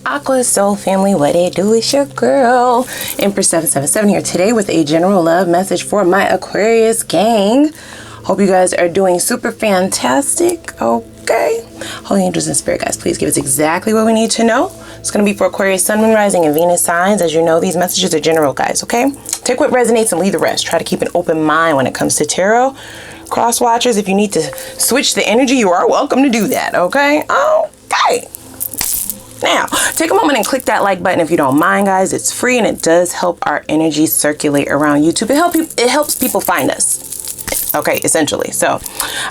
Aqua Soul Family, what it do? It's your girl Empress 777 here today with a general love message for my Aquarius gang. Hope you guys are doing super fantastic. Okay, holy angels and spirit guys, please give us exactly what we need to know. It's going to be for Aquarius, Sun, Moon, Rising, and Venus signs. As you know, these messages are general, guys, okay? Take what resonates and leave the rest. Try to keep an open mind when it comes to tarot. Cross watchers, if you need to switch the energy, you are welcome to do that, okay? Okay. Now, take a moment and click that like button if you don't mind, guys. It's free and it does help our energy circulate around YouTube. It helps people find us, okay, essentially. So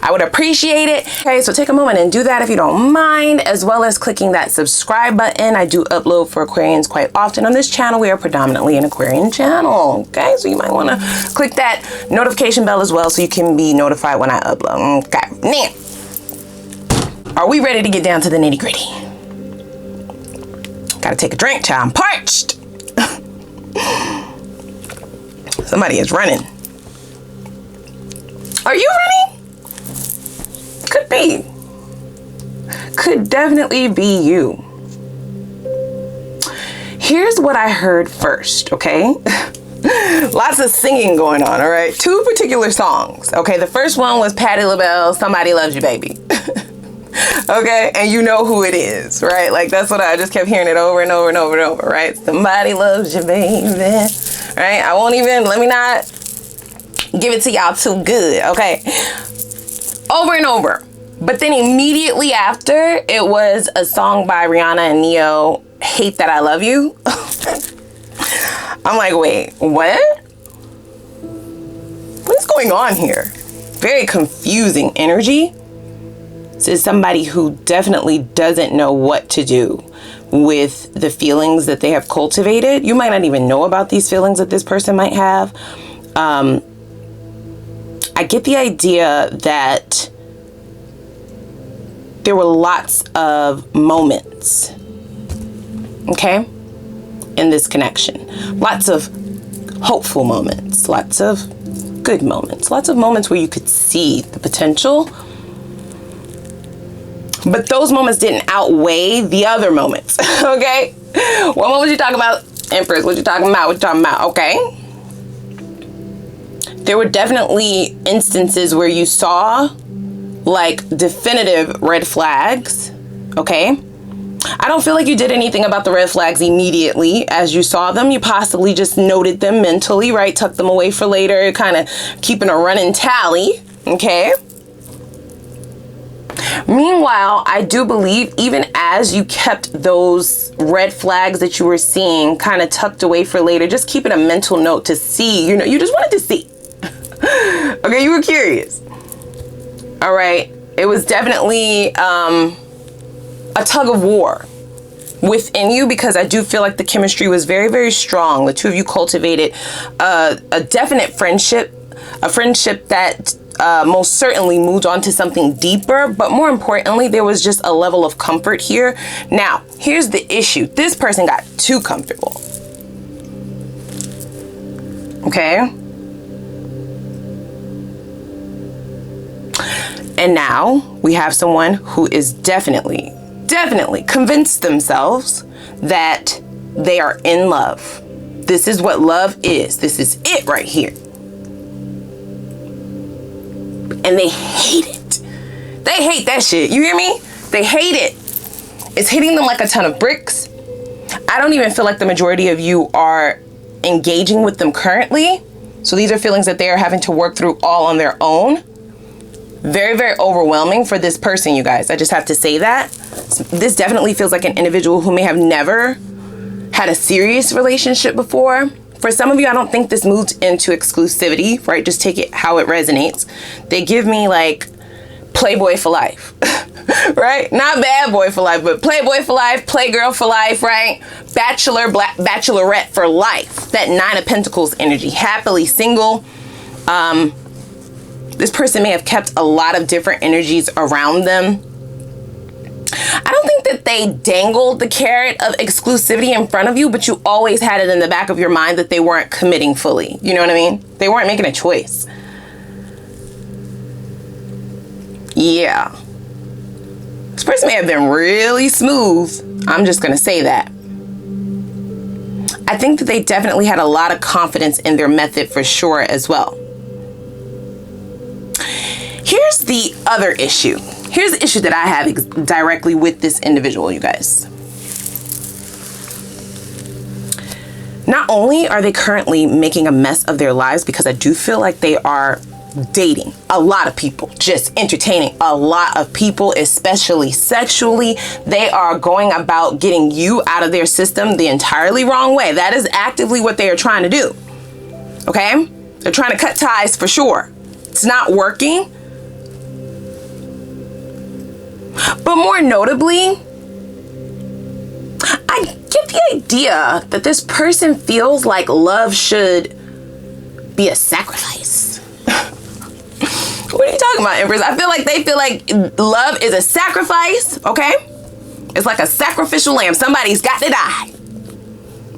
I would appreciate it. Okay, so take a moment and do that if you don't mind, as well as clicking that subscribe button. I do upload for Aquarians quite often on this channel. We are predominantly an Aquarian channel, okay? So you might want to click that notification bell as well so you can be notified when I upload. Okay, now, are we ready to get down to the nitty gritty? Gotta take a drink, child. I'm parched. Somebody is running. Are you running? Could be. Could definitely be you. Here's what I heard first, okay? Lots of singing going on, all right? Two particular songs, okay? The first one was Patti LaBelle, Somebody Loves You, Baby. Okay, and you know who it is, right? Like, that's what I just kept hearing it over and over and over and over, right? Somebody loves you, baby, right? I won't even, let me not give it to y'all too good, okay? Over and over. But then immediately after, it was a song by Rihanna and Neo, Hate That I Love You. I'm like, wait, what? What is going on here? Very confusing energy. This is somebody who definitely doesn't know what to do with the feelings that they have cultivated. You might not even know about these feelings that this person might have. I get the idea that there were lots of moments, okay, in this connection. Lots of hopeful moments, lots of good moments, lots of moments where you could see the potential. But those moments didn't outweigh the other moments, okay? What moment you talking about, Empress? What you talking about? What you talking about? Okay. There were definitely instances where you saw, like, definitive red flags, okay? I don't feel like you did anything about the red flags immediately as you saw them. You possibly just noted them mentally, right? Tucked them away for later, kind of keeping a running tally, okay? Meanwhile, I do believe even as you kept those red flags that you were seeing kind of tucked away for later, just keeping a mental note to see, you know, you just wanted to see. Okay, you were curious. All right. It was definitely a tug of war within you, because I do feel like the chemistry was very, very strong. The two of you cultivated a definite friendship, a friendship that most certainly moved on to something deeper, but more importantly, there was just a level of comfort here. Now, here's the issue. This person got too comfortable. Okay? And now we have someone who is definitely convinced themselves that they are in love. This is what love is. This is it right here. And they hate it. They hate that shit. You hear me? They hate it. It's hitting them like a ton of bricks. I don't even feel like the majority of you are engaging with them currently. So these are feelings that they are having to work through all on their own. Very, very overwhelming for this person, you guys. I just have to say that. This definitely feels like an individual who may have never had a serious relationship before. For some of you, I don't think this moved into exclusivity, right? Just take it how it resonates. They give me like playboy for life, right? Not bad boy for life, but playboy for life, playgirl for life, right? Bachelor, bachelorette for life. That Nine of Pentacles energy, happily single. This person may have kept a lot of different energies around them. I don't think that they dangled the carrot of exclusivity in front of you, but you always had it in the back of your mind that they weren't committing fully. You know what I mean? They weren't making a choice. Yeah. This person may have been really smooth. I'm just going to say that. I think that they definitely had a lot of confidence in their method for sure as well. Here's the other issue. Here's the issue that I have directly with this individual, you guys. Not only are they currently making a mess of their lives, because I do feel like they are dating a lot of people, just entertaining a lot of people, especially sexually. They are going about getting you out of their system the entirely wrong way. That is actively what they are trying to do. Okay? They're trying to cut ties for sure. It's not working. But more notably, I get the idea that this person feels like love should be a sacrifice. What are you talking about, Empress? I feel like they feel like love is a sacrifice, okay? It's like a sacrificial lamb. Somebody's got to die,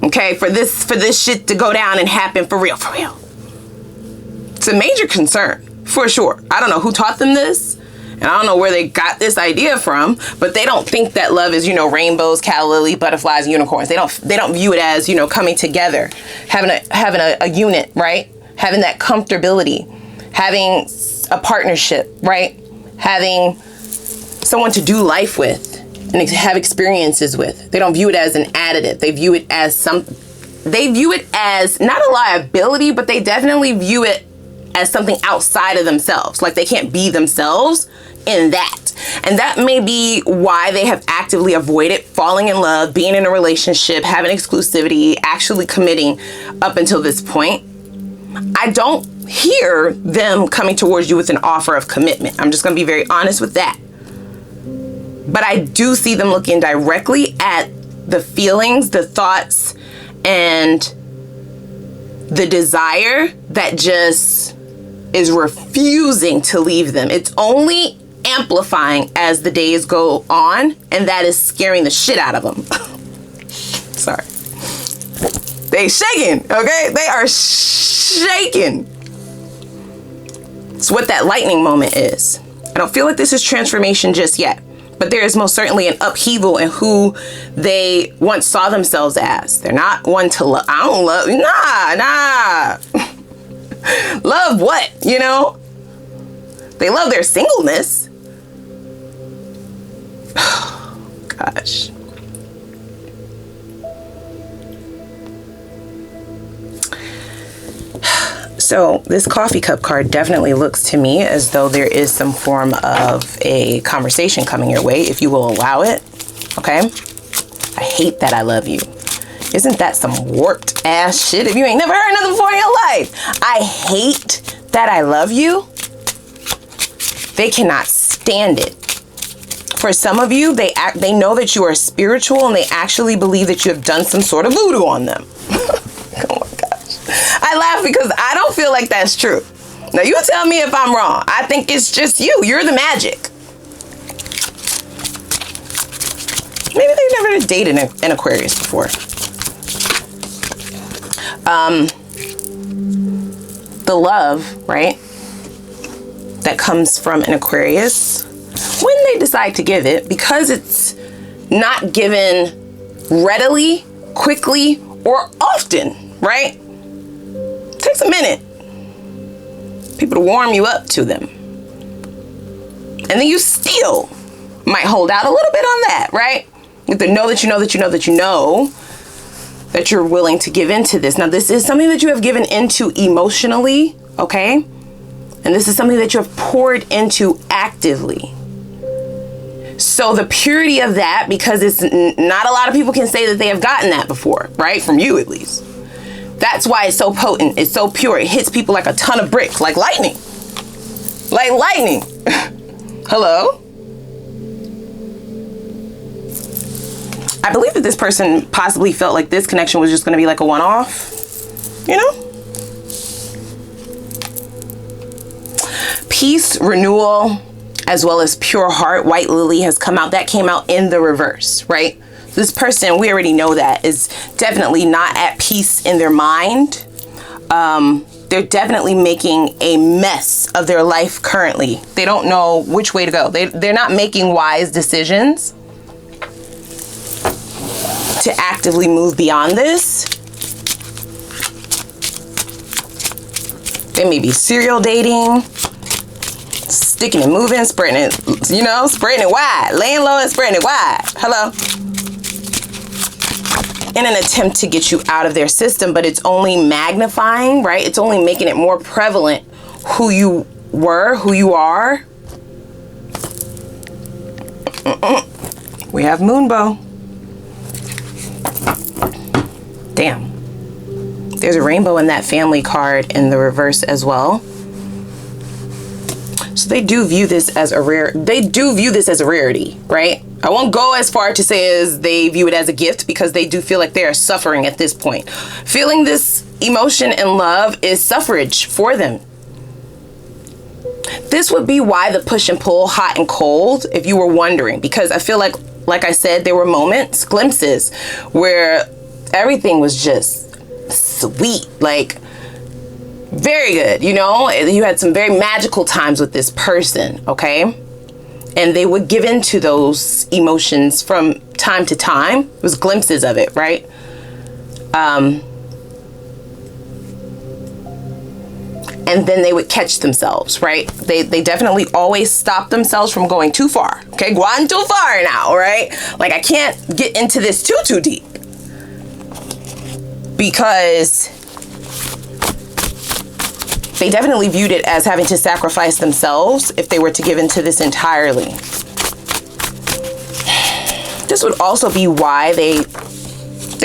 okay, for this shit to go down and happen for real, for real. It's a major concern, for sure. I don't know who taught them this, and I don't know where they got this idea from, but they don't think that love is, you know, rainbows, calla lily, butterflies, and unicorns. They don't view it as, you know, coming together, having a unit, right? Having that comfortability, having a partnership, right? Having someone to do life with and have experiences with. They don't view it as an additive. They view it as not a liability, but they definitely view it as something outside of themselves. Like they can't be themselves in that. And that may be why they have actively avoided falling in love, being in a relationship, having exclusivity, actually committing up until this point. I don't hear them coming towards you with an offer of commitment. I'm just going to be very honest with that. But I do see them looking directly at the feelings, the thoughts, and the desire that just is refusing to leave them. It's only amplifying as the days go on, and that is scaring the shit out of them. Sorry. They shaking, okay? They are shaking. It's what that lightning moment is. I don't feel like this is transformation just yet, but there is most certainly an upheaval in who they once saw themselves as. They're not one to love. I don't love, nah. Love what, you know? They love their singleness. Gosh. So this coffee cup card definitely looks to me as though there is some form of a conversation coming your way, if you will allow it. Okay? I hate that I love you. Isn't that some warped ass shit if you ain't never heard nothing before in your life? I hate that I love you. They cannot stand it. For some of you, they know that you are spiritual and they actually believe that you have done some sort of voodoo on them. Oh my gosh. I laugh because I don't feel like that's true. Now you tell me if I'm wrong. I think it's just you. You're the magic. Maybe they've never dated an Aquarius before. The love, right, that comes from an Aquarius, when they decide to give it, because it's not given readily, quickly, or often, right? It takes a minute. People to warm you up to them. And then you still might hold out a little bit on that, right? You have to know that you know that you know that you know that you're willing to give into this. Now, this is something that you have given into emotionally, okay? And this is something that you have poured into actively. So the purity of that, because it's not a lot of people can say that they have gotten that before, right? From you, at least. That's why it's so potent. It's so pure. It hits people like a ton of bricks, like lightning. Like lightning. Hello? I believe that this person possibly felt like this connection was just going to be like a one-off, you know? Peace, renewal, as well as pure heart, white lily has come out. That came out in the reverse, right? This person, we already know that, is definitely not at peace in their mind. they're definitely making a mess of their life currently. They don't know which way to go. They're not making wise decisions to actively move beyond this. They may be serial dating, sticking and moving, spreading it, you know, spreading it wide, laying low and spreading it wide. Hello? In an attempt to get you out of their system, but it's only magnifying, right? It's only making it more prevalent who you were, who you are. We have Moonbow. Damn. There's a rainbow in that family card in the reverse as well. So they do view this as a rarity, right? I won't go as far to say as they view it as a gift, because they do feel like they are suffering at this point. Feeling this emotion and love is suffrage for them. This would be why the push and pull, hot and cold, if you were wondering, because I feel like I said, there were moments, glimpses, where everything was just sweet, like very good, you know? You had some very magical times with this person, okay? And they would give into those emotions from time to time. It was glimpses of it, right? And then they would catch themselves, right? They definitely always stop themselves from going too far, okay? Going too far now, right? Like, I can't get into this too deep, because they definitely viewed it as having to sacrifice themselves if they were to give into this entirely. This would also be why they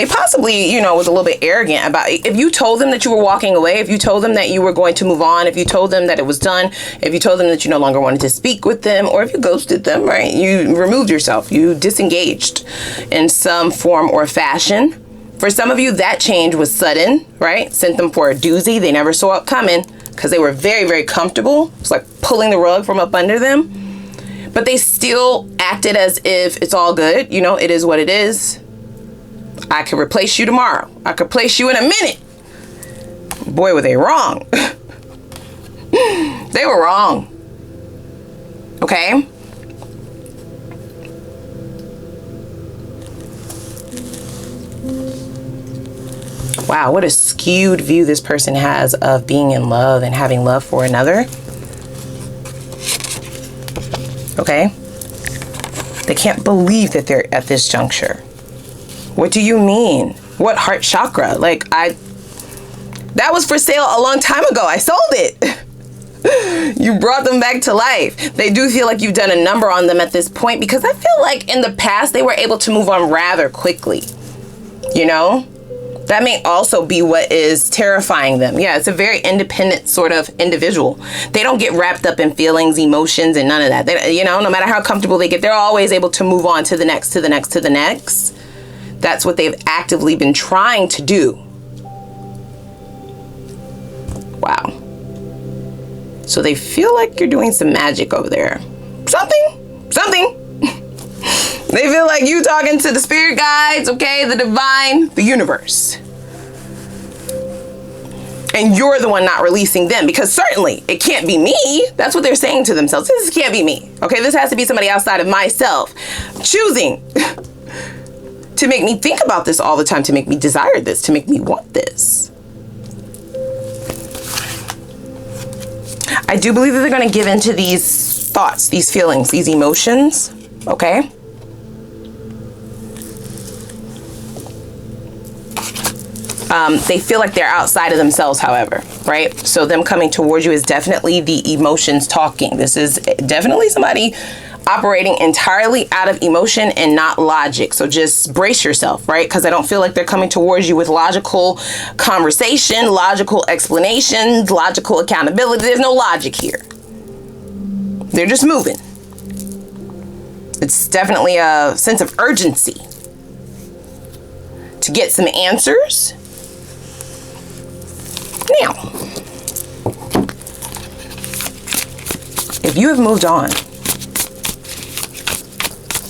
possibly, you know, was a little bit arrogant about it. If you told them that you were walking away, if you told them that you were going to move on, if you told them that it was done, if you told them that you no longer wanted to speak with them, or if you ghosted them, right? You removed yourself, you disengaged in some form or fashion. For some of you, that change was sudden, right? Sent them for a doozy. They never saw it coming because they were very, very comfortable. It's like pulling the rug from up under them. But they still acted as if it's all good. You know, it is what it is. I could replace you tomorrow. I could place you in a minute. Boy, were they wrong. They were wrong. Okay? Wow, what a skewed view this person has of being in love and having love for another. Okay? They can't believe that they're at this juncture. What do you mean? What heart chakra? Like, that was for sale a long time ago. I sold it. You brought them back to life. They do feel like you've done a number on them at this point, because I feel like in the past they were able to move on rather quickly. You know? That may also be what is terrifying them. Yeah, it's a very independent sort of individual. They don't get wrapped up in feelings, emotions, and none of that. They, you know, no matter how comfortable they get, they're always able to move on to the next, to the next, to the next. That's what they've actively been trying to do. Wow. So they feel like you're doing some magic over there. Something. They feel like you talking to the spirit guides, okay, the divine, the universe. And you're the one not releasing them, because certainly it can't be me. That's what they're saying to themselves. This can't be me. Okay, this has to be somebody outside of myself choosing to make me think about this all the time, to make me desire this, to make me want this. I do believe that they're going to give into these thoughts, these feelings, these emotions, okay? They feel like they're outside of themselves, however, right? So them coming towards you is definitely the emotions talking. This is definitely somebody operating entirely out of emotion and not logic. So just brace yourself, right? Because I don't feel like they're coming towards you with logical conversation, logical explanations, logical accountability. There's no logic here. They're just moving. It's definitely a sense of urgency to get some answers. Now, if you have moved on,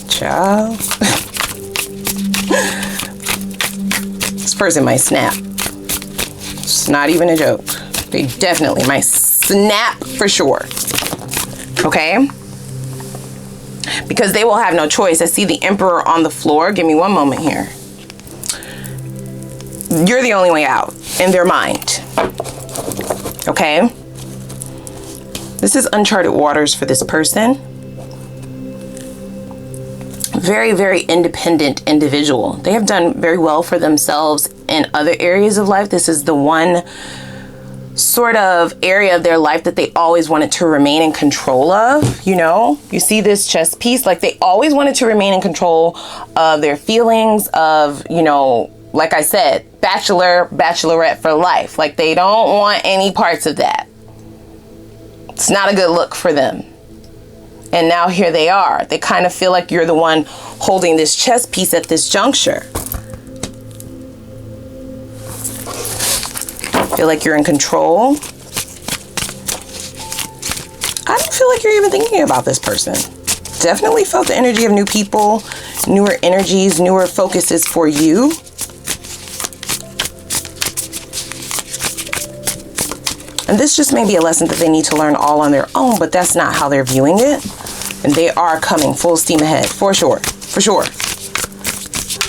child, this person might snap. It's not even a joke. They definitely might snap for sure. Okay? Because they will have no choice. I see the Emperor on the floor. Give me one moment here. You're the only way out in their mind. Okay? This is uncharted waters for this person. Very, very independent individual. They have done very well for themselves in other areas of life. This is the one sort of area of their life that they always wanted to remain in control of. You know, you see this chess piece, like they always wanted to remain in control of their feelings, of, you know, like I said, bachelor, bachelorette for life. Like they don't want any parts of that. It's not a good look for them. And now here they are. They kind of feel like you're the one holding this chess piece at this juncture. Feel like you're in control. I don't feel like you're even thinking about this person. Definitely felt the energy of new people, newer energies, newer focuses for you. And this just may be a lesson that they need to learn all on their own, but that's not how they're viewing it. And they are coming full steam ahead, for sure, for sure.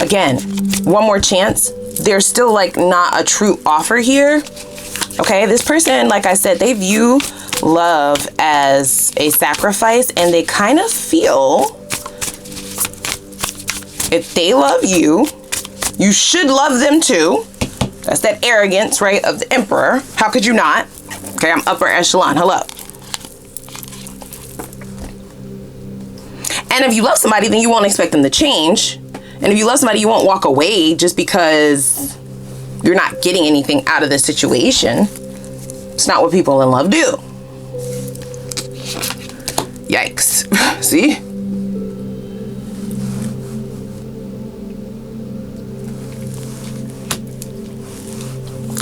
Again, one more chance. There's still like not a true offer here. Okay, this person, like I said, they view love as a sacrifice, and they kind of feel if they love you, you should love them too. That's that arrogance, right, of the Emperor. How could you not? Okay, I'm upper echelon. Hello. And if you love somebody, then you won't expect them to change. And if you love somebody, you won't walk away just because you're not getting anything out of the situation. It's not what people in love do. Yikes. See?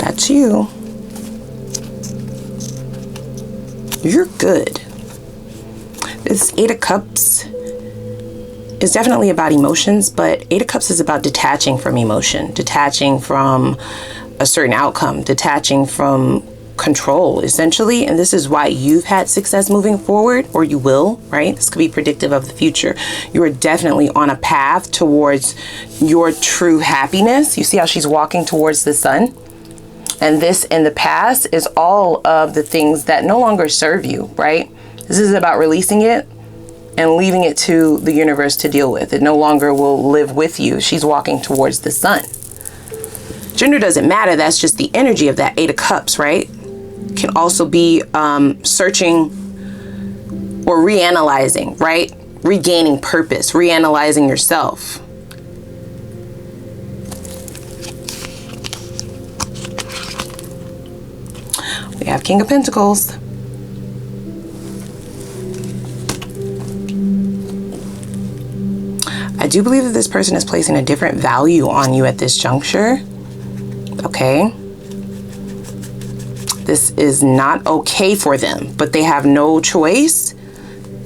That's you. You're good. This Eight of Cups is definitely about emotions, but Eight of Cups is about detaching from emotion, detaching from a certain outcome, detaching from control, essentially. And this is why you've had success moving forward, or you will, right? This could be predictive of the future. You are definitely on a path towards your true happiness. You see how she's walking towards the sun? And this in the past is all of the things that no longer serve you, right? This is about releasing it and leaving it to the universe to deal with. It no longer will live with you. She's walking towards the sun. Gender doesn't matter. That's just the energy of that Eight of Cups, right? Can also be searching or reanalyzing, right? Regaining purpose, reanalyzing yourself. We have King of Pentacles. I do believe that this person is placing a different value on you at this juncture. Okay. This is not okay for them, but they have no choice.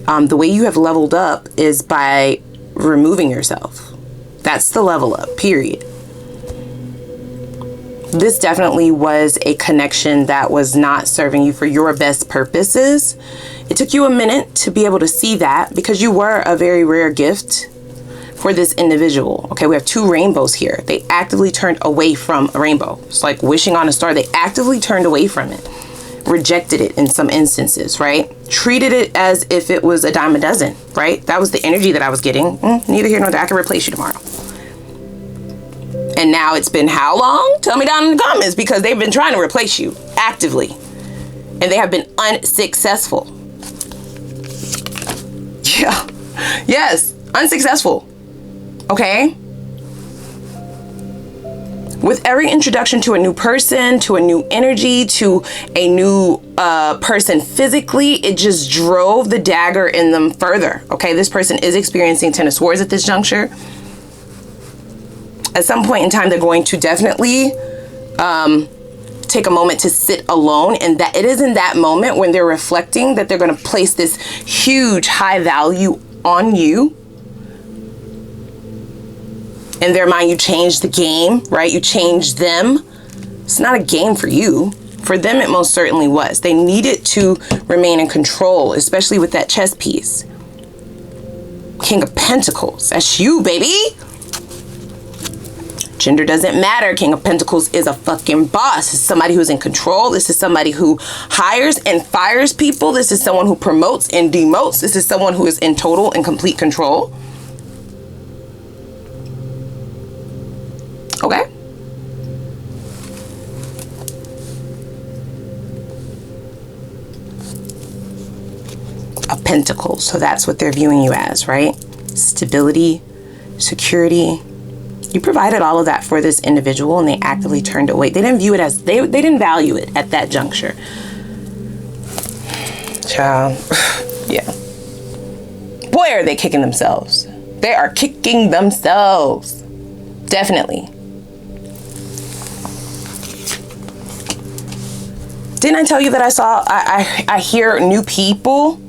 The way you have leveled up is by removing yourself. That's the level up, period. This definitely was a connection that was not serving you for your best purposes. It took you a minute to be able to see that because you were a very rare gift for this individual. Okay, we have two rainbows here. They actively turned away from a rainbow. It's like wishing on a star. They actively turned away from it, rejected it in some instances, right? Treated it as if it was a dime a dozen, right? That was the energy that I was getting. Neither here nor there. I can replace you tomorrow. And now it's been how long? Tell me down in the comments, because they've been trying to replace you actively and they have been unsuccessful. Yeah. Yes. Unsuccessful. Okay. With every introduction to a new person, to a new energy, to a new person physically, it just drove the dagger in them further. Okay. This person is experiencing Ten of Swords at this juncture. At some point in time, they're going to definitely take a moment to sit alone. And that it is in that moment when they're reflecting that they're going to place this huge high value on you. In their mind, you changed the game, right? You changed them. It's not a game for you. For them, it most certainly was. They needed to remain in control, especially with that chess piece. King of Pentacles. That's you, baby. Gender doesn't matter. King of Pentacles is a fucking boss. This is somebody who's in control. This is somebody who hires and fires people. This is someone who promotes and demotes. This is someone who is in total and complete control. Okay. Of Pentacles. So that's what they're viewing you as, right? Stability, security. You provided all of that for this individual and they actively turned away. They didn't view it as, they didn't value it at that juncture. Child. Yeah. Boy, are they kicking themselves. They are kicking themselves. Definitely. Didn't I tell you that I hear new people?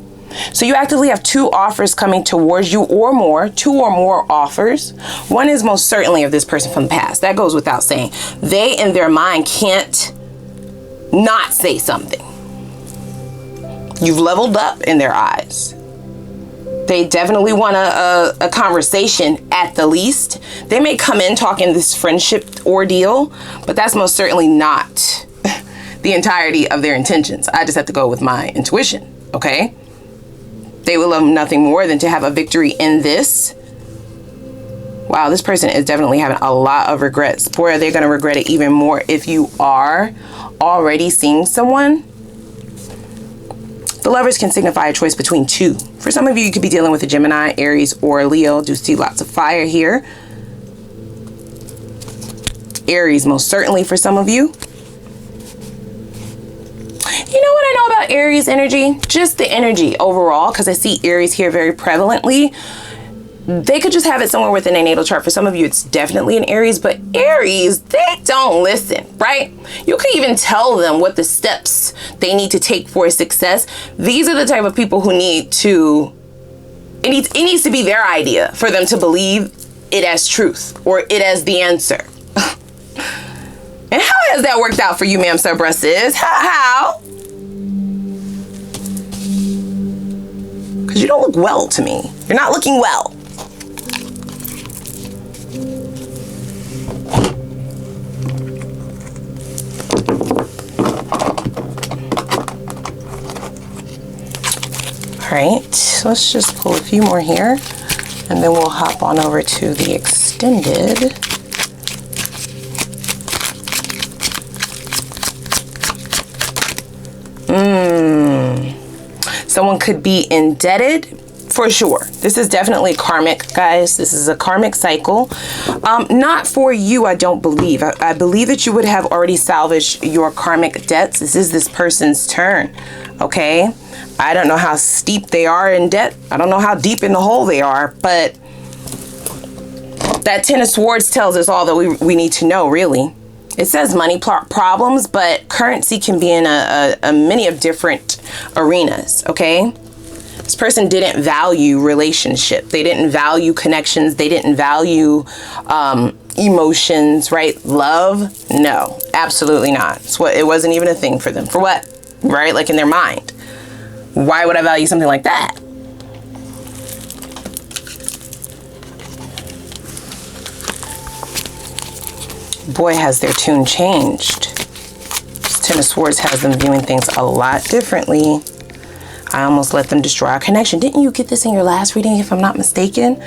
So you actively have 2 offers coming towards you or more, 2 or more offers. One is most certainly of this person from the past. That goes without saying. They in their mind can't not say something. You've leveled up in their eyes. They definitely want a conversation at the least. They may come in talking this friendship ordeal, but that's most certainly not the entirety of their intentions. I just have to go with my intuition, okay? They will love nothing more than to have a victory in this. Wow, this person is definitely having a lot of regrets. Boy, are they going to regret it even more if you are already seeing someone. The Lovers can signify a choice between 2. For some of you, you could be dealing with a Gemini, Aries, or Leo. Do see lots of fire here. Aries, most certainly for some of you. You know what I know about Aries energy? Just the energy overall, because I see Aries here very prevalently. They could just have it somewhere within a natal chart. For some of you, it's definitely an Aries, but Aries, they don't listen, right? You can even tell them what the steps they need to take for success. These are the type of people who need to, it needs to be their idea for them to believe it as truth or it as the answer. And how has that worked out for you, ma'am, sir, bruh, sis? How? Because you don't look well to me. You're not looking well. All right, so let's just pull a few more here and then we'll hop on over to the extended. Someone could be indebted for sure. This is definitely karmic, guys. This is a karmic cycle. Not for you, I don't believe. I believe that you would have already salvaged your karmic debts. This is this person's turn, okay? I don't know how steep they are in debt. I don't know how deep in the hole they are, but that 10 of Swords tells us all that we need to know, really. It says money problems, but currency can be in a many of different arenas, okay? This person didn't value relationship. They didn't value connections. They didn't value emotions, right? Love? No, absolutely not. It wasn't even a thing for them. For what? Right? Like in their mind. Why would I value something like that? Boy, has their tune changed. This 10 of Swords has them viewing things a lot differently. I almost let them destroy our connection. Didn't you get this in your last reading, if I'm not mistaken?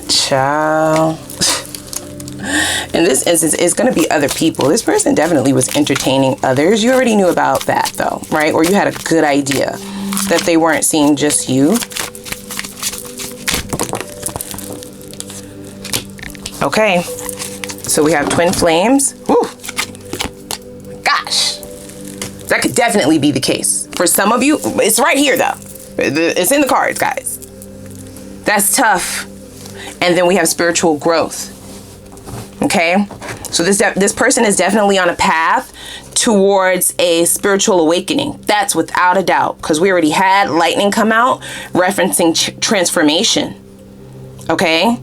Child. In this instance, it's going to be other people. This person definitely was entertaining others. You already knew about that, though, right? Or you had a good idea that they weren't seeing just you. Okay. So we have twin flames. Whew. Gosh, that could definitely be the case. For some of you, it's right here though. It's in the cards, guys. That's tough. And then we have spiritual growth. Okay, so this person is definitely on a path towards a spiritual awakening. That's without a doubt, because we already had lightning come out referencing transformation. Okay.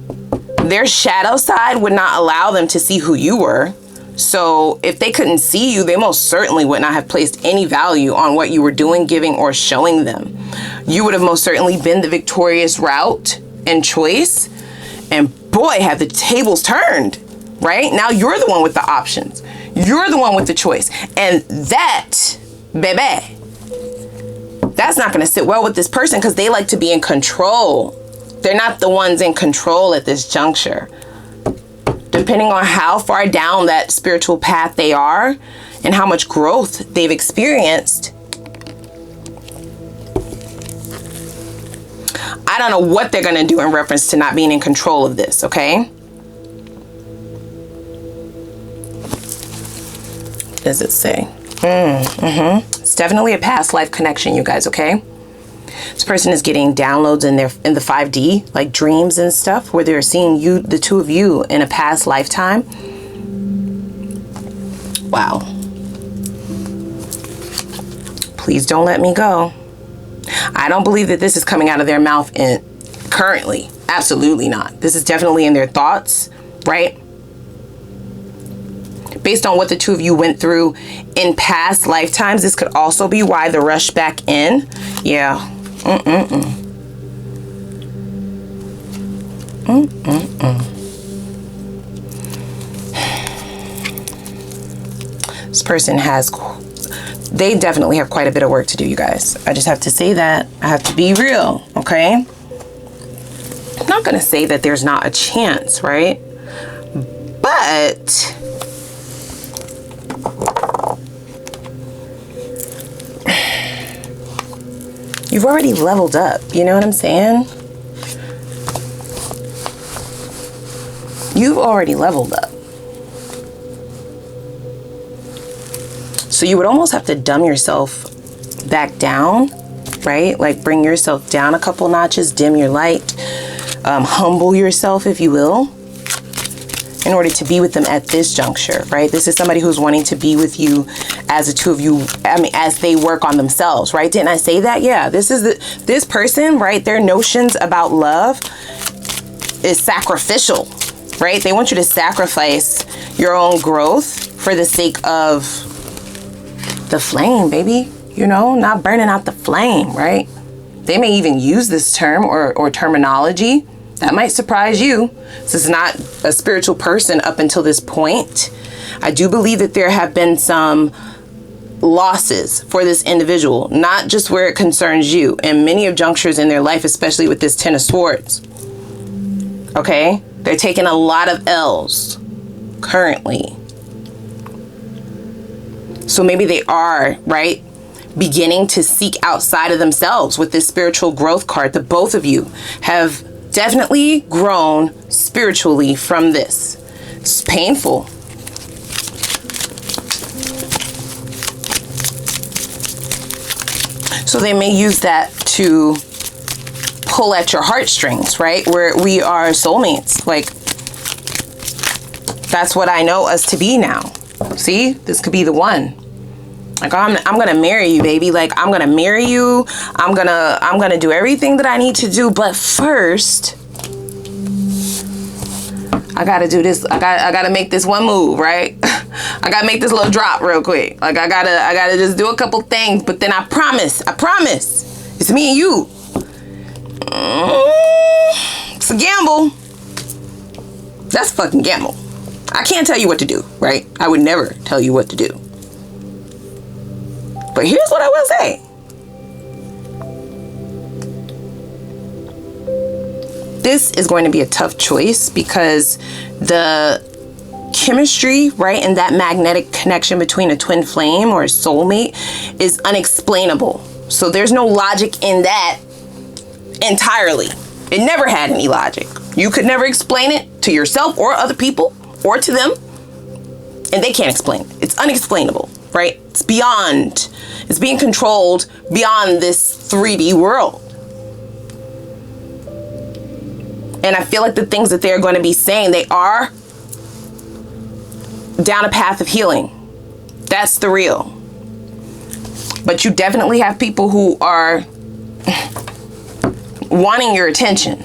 Their shadow side would not allow them to see who you were. So if they couldn't see you, they most certainly would not have placed any value on what you were doing, giving, or showing them. You would have most certainly been the victorious route and choice. And boy, have the tables turned, right? Now you're the one with the options. You're the one with the choice. And that, baby, that's not going to sit well with this person because they like to be in control. They're not the ones in control at this juncture. Depending on how far down that spiritual path they are and how much growth they've experienced, I don't know what they're going to do in reference to not being in control of this, okay? What does it say? It's definitely a past life connection, you guys, okay? This person is getting downloads in the 5D, like dreams and stuff, where they're seeing you, the two of you, in a past lifetime. Wow. Please don't let me go. I don't believe that this is coming out of their mouth currently. Absolutely not. This is definitely in their thoughts, right? Based on what the two of you went through in past lifetimes, this could also be why the rush back in. Yeah. This person they definitely have quite a bit of work to do, you guys. I just have to say that. I have to be real, okay? I'm not gonna say that there's not a chance, right? But you've already leveled up, you know what I'm saying? You've already leveled up. So you would almost have to dumb yourself back down, right? Like bring yourself down a couple notches, dim your light, humble yourself, if you will, in order to be with them at this juncture, right? This is somebody who's wanting to be with you as the two of you, I mean, as they work on themselves, right? Didn't I say that? Yeah, this person, right? Their notions about love is sacrificial, right? They want you to sacrifice your own growth for the sake of the flame, baby, you know, not burning out the flame, right? They may even use this term or terminology. That might surprise you. This is not a spiritual person up until this point. I do believe that there have been some losses for this individual, not just where it concerns you, and many of junctures in their life, especially with this 10 of Swords. Okay? They're taking a lot of L's currently. So maybe they are, right, beginning to seek outside of themselves with this spiritual growth card. The both of you have definitely grown spiritually from this. It's painful. So they may use that to pull at your heartstrings, right? Where we are soulmates. Like, that's what I know us to be now. See, this could be the one. Like, I'm gonna marry you, baby. Like, I'm gonna marry you. I'm gonna do everything that I need to do. But first, I gotta do this. I gotta make this one move, right? I gotta make this little drop real quick. Like, I gotta just do a couple things. But then I promise, it's me and you. It's a gamble. That's a fucking gamble. I can't tell you what to do, right? I would never tell you what to do. But here's what I will say. This is going to be a tough choice because the chemistry, right, and that magnetic connection between a twin flame or a soulmate is unexplainable. So there's no logic in that entirely. It never had any logic. You could never explain it to yourself or other people or to them, and they can't explain it. It's unexplainable, right? It's beyond, it's being controlled beyond this 3D world. And I feel like the things that they're going to be saying, they are down a path of healing. That's the real. But you definitely have people who are wanting your attention.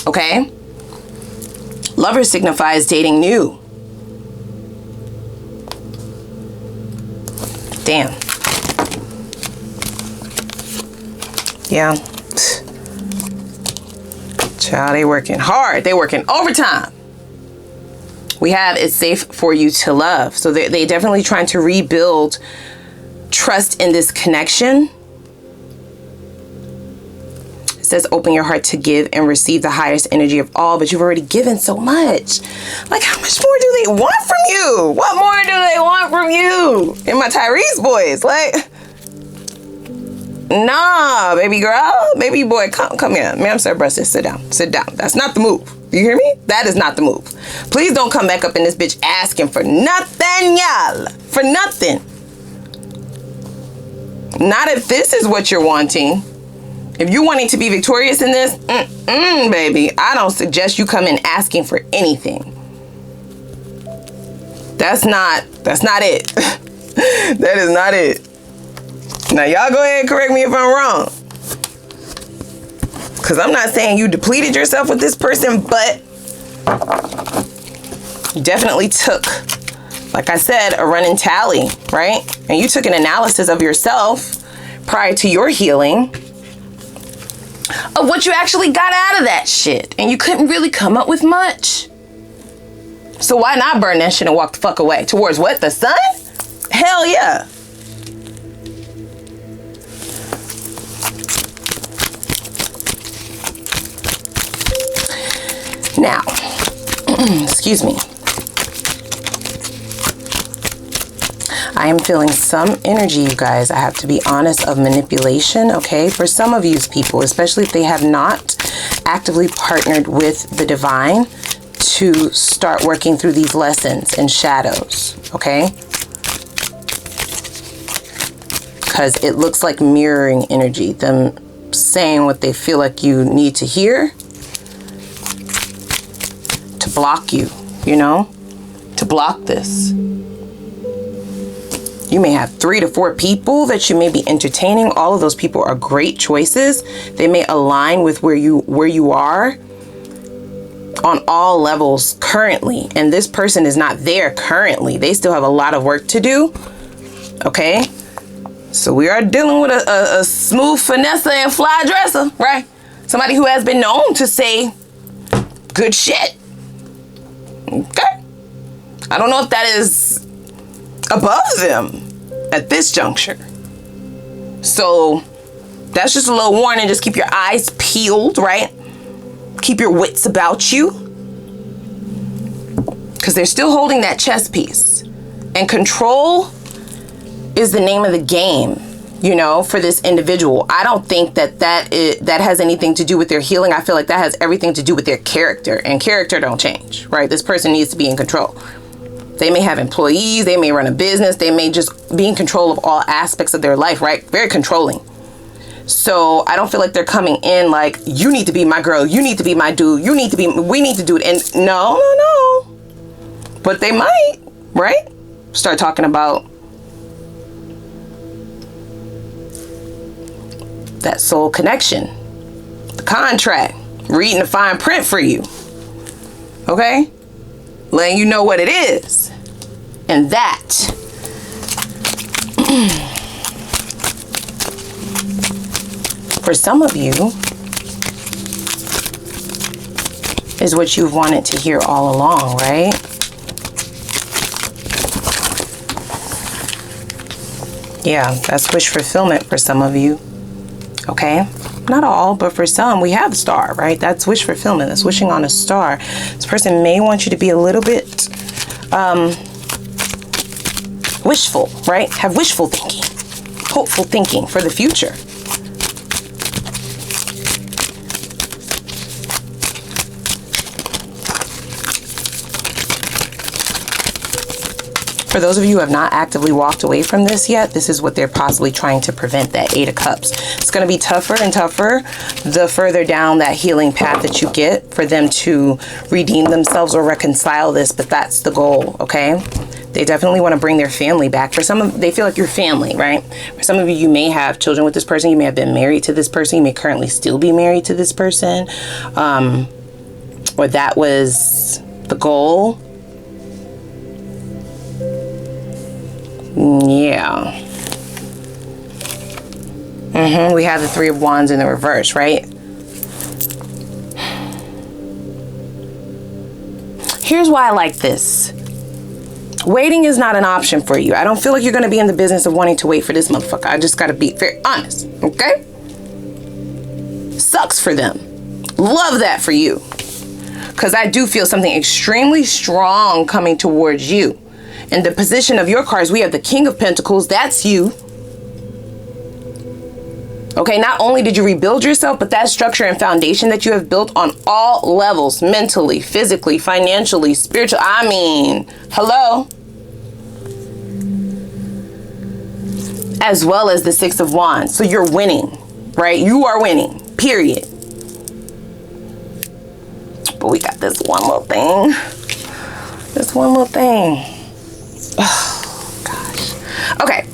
Okay? Lover signifies dating new, Damn. Yeah. Child, they working hard. They working overtime. We have it's safe for you to love. So they definitely trying to rebuild trust in this connection. It says open your heart to give and receive the highest energy of all, but you've already given so much. Like, how much more do they want from you? What more do they want from you? And my Tyrese boys, like, nah, baby girl, baby boy, come here. Ma'am, sir, breast, sit down. Sit down. That's not the move. You hear me? That is not the move. Please don't come back up in this bitch asking for nothing, y'all. For nothing. Not if this is what you're wanting. If you're wanting to be victorious in this, baby, I don't suggest you come in asking for anything. That's not it. That is not it. Now, y'all go ahead and correct me if I'm wrong. Because I'm not saying you depleted yourself with this person, but you definitely took, like I said, a running tally, right? And you took an analysis of yourself prior to your healing of what you actually got out of that shit. And you couldn't really come up with much. So why not burn that shit and walk the fuck away? Towards what? The sun? Hell yeah. Now, excuse me. I am feeling some energy, you guys. I have to be honest, of manipulation, okay? For some of you people, especially if they have not actively partnered with the divine to start working through these lessons and shadows, okay? Because it looks like mirroring energy, them saying what they feel like you need to hear to block you, you know, to block this. You may have 3 to 4 people that you may be entertaining. All of those people are great choices. They may align with where you are on all levels currently. And this person is not there currently. They still have a lot of work to do. Okay. So we are dealing with a smooth finesse and fly dresser, right? Somebody who has been known to say good shit. Okay. I don't know if that is above them at this juncture. So that's just a little warning. Just keep your eyes peeled, right? Keep your wits about you. Because they're still holding that chess piece. And control is the name of the game, you know, for this individual. I don't think that has anything to do with their healing. I feel like that has everything to do with their character. And character don't change, right? This person needs to be in control. They may have employees, they may run a business, they may just be in control of all aspects of their life, right? Very controlling. So I don't feel like they're coming in like, you need to be my girl, you need to be my dude, we need to do it. And no. But they might, right? Start talking about that soul connection, the contract, reading the fine print for you. Okay? Letting you know what it is. And that for some of you is what you've wanted to hear all along, right? Yeah, that's wish fulfillment for some of you. Okay? Not all, but for some, we have the star, right? That's wish fulfillment. That's wishing on a star. This person may want you to be a little bit wishful, right? Have wishful thinking, hopeful thinking for the future. For those of you who have not actively walked away from this yet, this is what they're possibly trying to prevent, that 8 of Cups. It's going to be tougher and tougher the further down that healing path that you get for them to redeem themselves or reconcile this, but that's the goal, okay? They definitely want to bring their family back. For some of they feel like your family, right? For some of you, you may have children with this person. You may have been married to this person. You may currently still be married to this person. Or that was the goal. Yeah. We have the Three of Wands in the reverse, right? Here's why I like this. Waiting is not an option for you. I don't feel like you're going to be in the business of wanting to wait for this motherfucker. I just got to be very honest, okay? Sucks for them. Love that for you. Because I do feel something extremely strong coming towards you. In the position of your cards, we have the King of Pentacles. That's you. Okay, not only did you rebuild yourself, but that structure and foundation that you have built on all levels, mentally, physically, financially, spiritual. I mean, hello. As well as the Six of Wands. So you're winning, right? You are winning, period. But we got this one little thing. This one little thing. Oh, gosh. Okay.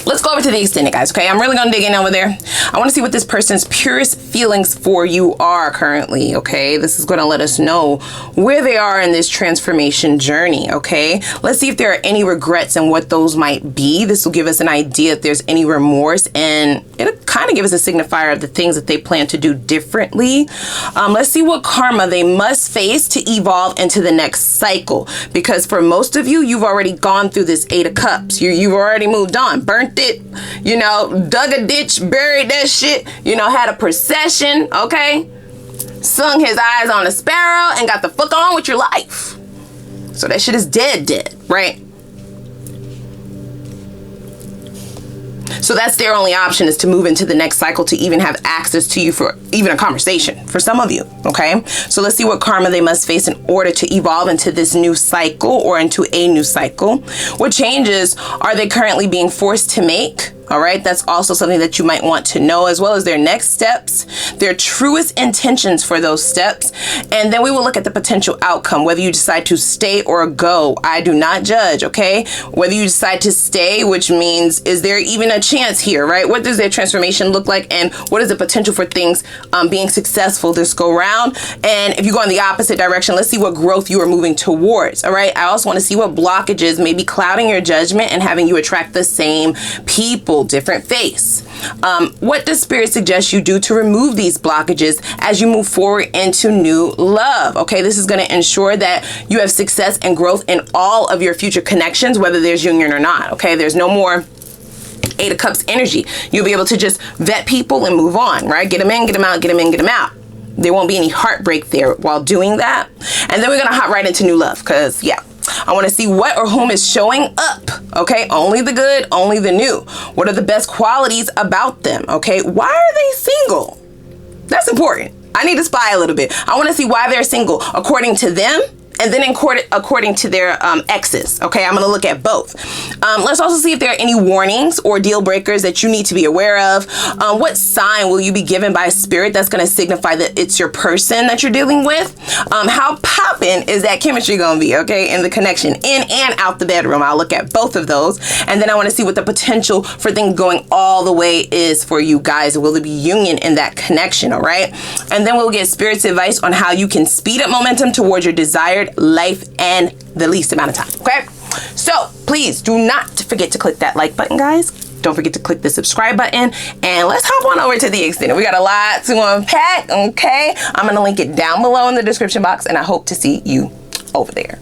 Let's go over to the extended, guys, okay? I'm really going to dig in over there. I want to see what this person's purest feelings for you are currently, okay? This is going to let us know where they are in this transformation journey, okay? Let's see if there are any regrets and what those might be. This will give us an idea if there's any remorse, and it'll kind of give us a signifier of the things that they plan to do differently. Let's see what karma they must face to evolve into the next cycle, because for most of you, you've already gone through this Eight of Cups. You've already moved on, burnt it, you know, dug a ditch, buried that shit, you know, had a procession, okay? Sung his eyes on a sparrow and got the fuck on with your life. So that shit is dead, right? So that's their only option, is to move into the next cycle, to even have access to you for even a conversation for some of you, okay? So let's see what karma they must face in order to evolve into this new cycle or into a new cycle. What changes are they currently being forced to make? All right, that's also something that you might want to know, as well as their next steps, their truest intentions for those steps. And then we will look at the potential outcome, whether you decide to stay or go. I do not judge, okay? Whether you decide to stay, which means, is there even a chance here, right? What does their transformation look like? And what is the potential for things being successful this go round? And if you go in the opposite direction, let's see what growth you are moving towards, all right? I also want to see what blockages may be clouding your judgment and having you attract the same people. Different face. What does Spirit suggest you do to remove these blockages as you move forward into new love? Okay, this is going to ensure that you have success and growth in all of your future connections, whether there's union or not. Okay, there's no more Eight of Cups energy. You'll be able to just vet people and move on, right? Get them in, get them out, get them in, get them out. There won't be any heartbreak there while doing that. And then we're going to hop right into new love, because, yeah, I want to see what or whom is showing up, okay? Only the good, only the new. What are the best qualities about them, okay? Why are they single? That's important. I need to spy a little bit. I want to see why they're single according to them, and then according to their exes, okay? I'm going to look at both. Let's also see if there are any warnings or deal breakers that you need to be aware of. What sign will you be given by Spirit that's going to signify that it's your person that you're dealing with? How poppin' is that chemistry going to be, okay? And the connection in and out the bedroom. I'll look at both of those. And then I want to see what the potential for things going all the way is for you guys. Will there be union in that connection, all right? And then we'll get Spirit's advice on how you can speed up momentum towards your desired life and the least amount of time, okay? So please do not forget to click that like button, guys. Don't forget to click the subscribe button, and let's hop on over to the extended. We got a lot to unpack, okay? I'm gonna link it down below in the description box, and I hope to see you over there.